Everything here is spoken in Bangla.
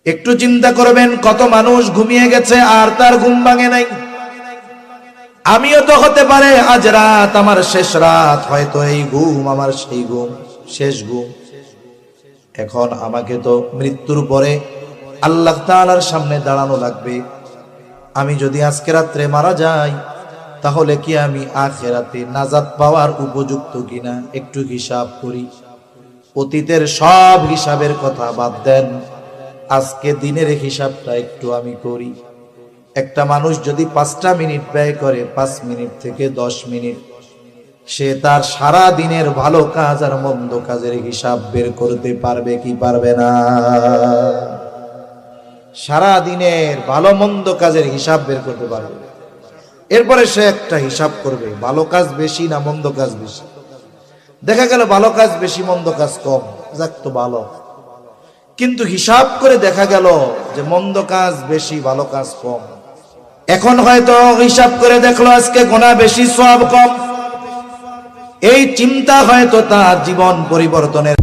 একটু চিন্তা করবেন, কত মানুষ ঘুমিয়ে গেছে আর তার ঘুম ভাঙে নাই। আমিও তো হতে পারে আজ রাত আমার শেষ রাত, হয়তো এই ঘুম আমার সেই ঘুম, শেষ ঘুম। এখন আমাকে তো মৃত্যুর পরে আল্লাহ তাআলার সামনে দাঁড়ানো লাগবে। আমি যদি আজকে রাত্রে মারা যাই, তাহলে কি আমি আখিরাতে নাজাত পাওয়ার উপযুক্ত কিনা? একটু হিসাব করি। অতীতের সব হিসাবের কথা বাদ দেন, আজকে দিনের হিসাবটা একটু আমি করি। একটা মানুষ যদি 5টা মিনিট ব্যয় করে, 5 মিনিট থেকে 10 মিনিট, সে তার সারা দিনের ভালো কাজ আর মন্দ কাজের হিসাব বের করতে পারবে কি পারবে না? সারা দিনের ভালো মন্দ কাজের হিসাব বের করতে পারবে। এরপরে সে একটা হিসাব করবে, ভালো কাজ বেশি না মন্দ কাজ বেশি। দেখা গেল ভালো কাজ বেশি মন্দ কাজ কম, যাক তো ভালো। কিন্তু হিসাব করে দেখা গেল যে মন্দ কাজ বেশি ভালো কাজ কম। এখন হয়তো হিসাব করে দেখলো আজকে গুনাহ বেশি সওয়াব কম। এই চিন্তা হয়তো তার জীবন পরিবর্তনের